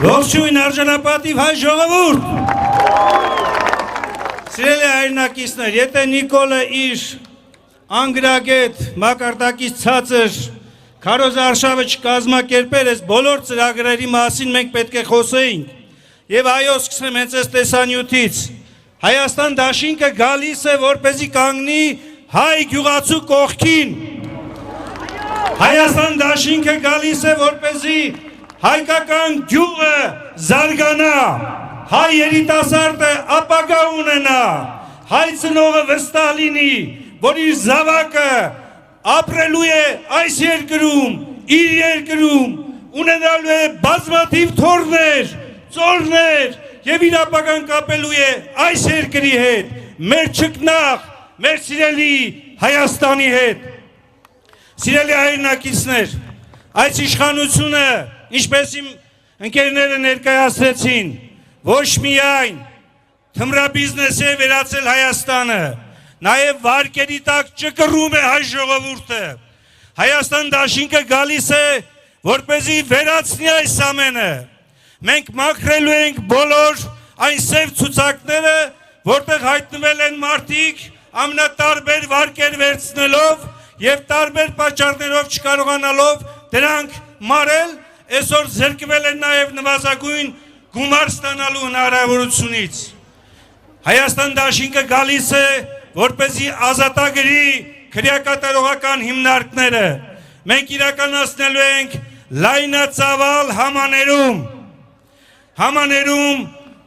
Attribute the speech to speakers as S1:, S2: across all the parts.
S1: Ողջույն արժանապատիվ հայ ժողովուրդ։ Սիրելի հայրենակիցներ, եթե Նիկոլը իր անգրագետ մակարդակից ցածր քարոզարշավը չկազմակերպեր, այս բոլոր ծրագրերի մասին մենք պետք է խոսեինք։ Եվ այո, սկսեմ հենց այս տեսանյութից։ Հայաստան դաշինքը գալիս է, որպեսզի կանգնի հայ գյուղացու կողքին։ Հայաստան դաշինքը գալիս է, որպեսզի հայկական գյուղը զարգանա, հայ երիտասարդը ապագա ունենա, հայ ծնողը վստահ լինի, որ իր զավակը ապրելու է այս երկրում, իր երկրում, ունենալու է բազմաթիվ թոռներ, ծորներ եւ իր ապագան կապելու է այս երկրի հետ, մեր ճկնաղ, մեր սիրելի Հայաստանի հետ։ Սիրելի հայրենակիցներ, այս իշխանությունը, ինչպես իմ ընկերները ներկայացրեցին, ոչ միայն թմրաբիզնեսի է վերածել Հայաստանը, նաև վարկերի տակ ճկռում է հայ ժողովուրդը։ Հայաստան դաշինքը գալիս է, որպեսզի վերացնի այս ամենը։ Մենք մաքրելու ենք բոլոր այն սև ցուցակները, որտեղ հայտնվել են մարդիկ ամենատարբեր վարկեր վերցնելով եւ տարբեր պատճառներով չկարողանալով դրանք մարել, այսօր զրկվել են նաեւ նվազագույն գումար ստանալու հնարավորությունից։ Հայաստան դաշինքը գալիս է, որպեսզի ազատագրի քրեակատարողական հիմնարկները։ Մենք իրականացնելու ենք լայնածավալ համաներում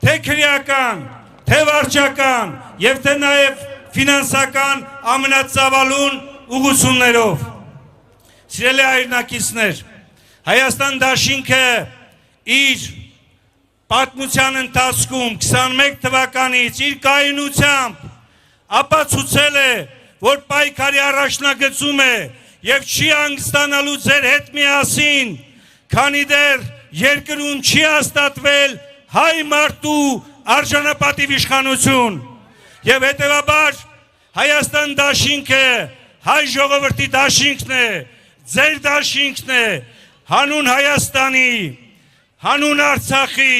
S1: թե քրեական, թե վարչական եւ թե նաեւ ֆինանսական ամենածավալուն ուղղություններով։ Սիրելի հայրենակիցներ, Հայաստան դաշինքը իր պատմության ընթացքում 21 թվականից իր կայունությամբ ապացուցել է, որ պայքարի առաջնագծում է եւ չի հանգստանալու ձեր հետ միասին, քանի դեռ երկրում չի հաստատվել հայ մարդու արժանապատիվ իշխանություն եւ հետեւաբար Հայաստան դաշինքը հայ ժողովրդի դաշինքն է, ձեր դաշինքն է, հանուն Հայաստանի, հանուն Արցախի,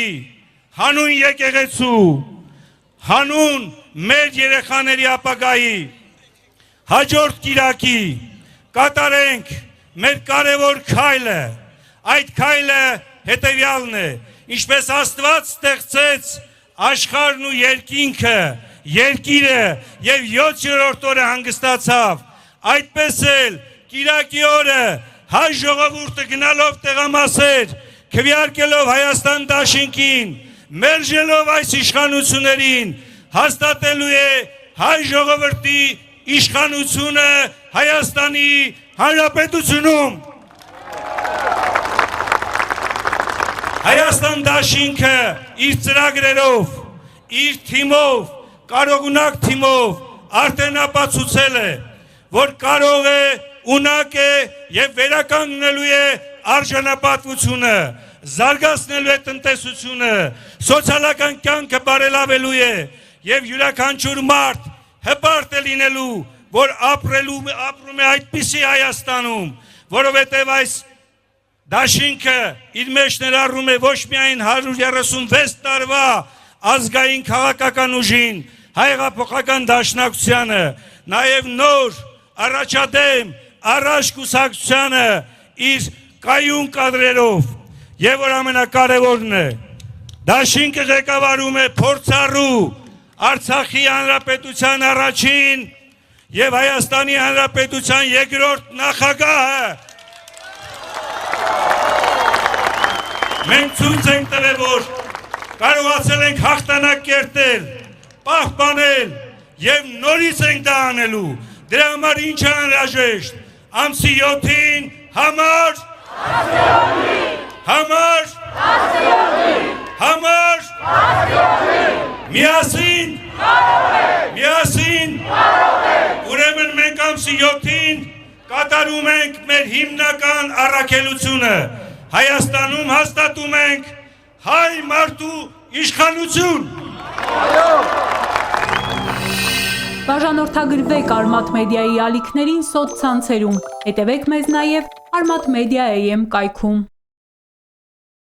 S1: հանուն եկեղեցու, հանուն մեր երեխաների ապագայի, հաջորդ կիրակի կատարենք մեր կարևոր քայլը, այդ քայլը հետևյալն է, ինչպես Աստված ստեղծեց աշխարհն ու երկինքը, երկիրը եւ 7-րդ օրը հանգստացավ, այդպես էլ կիրակի օրը հայ ժողովուրդը գնալով տեղամասեր, քվեարկելով Հայաստան դաշինքին, մերժելով այս իշխանություններին, հաստատելու է հայ ժողովրդի իշխանությունը Հայաստանի Հանրապետությունում։ Հայաստան դաշինքը իր ծրագրերով, իր թիմով, կարողունակ թիմով արդեն ապացուցել է, որ կարող է, ունակ է եւ վերականգնելու է արժանապատվությունը, զարգացնելու է տնտեսությունը, սոցիալական կյանքը բարելավելու է եւ յուրաքանչյուր մարդ հպարտ է լինելու, որ ապրում է այդպիսի Հայաստանում, որովհետեւ այս դաշինքը իր մեջ ներառում է ոչ միայն 136 տարվա ազգային քաղաքական ուժին, հայեղափոխական դաշնակցությանը, նաև նոր առաջադեմ առաջ կուսակցությանը իր կայուն կադրերով եւ որ ամենակարևորն է, դաշինքը ղեկավարում է փորձառու Արցախի հանրապետության առաջին եւ Հայաստանի հանրապետության երկրորդ նախագահը։ Մենք ցույց ենք տվել, որ կարողացել ենք հաղթանակ կերտել, պահպանել եւ նորից ենք դա անելու։ Դրա համար ինչ է անհրաժեշտ։ Ամսի 7-ին միասին ուրեմն մենք ամսի 7-ին կատարում ենք մեր հիմնական առաքելությունը։ Հայաստանում հաստատում ենք հայ մարդու իշխանություն։
S2: Բաժանորդագրվեք Արմաթ մեդիայի ալիքներին սոցցանցերում, հետևեք մեզ նաև Արմաթ Մեդիա AM կայքում։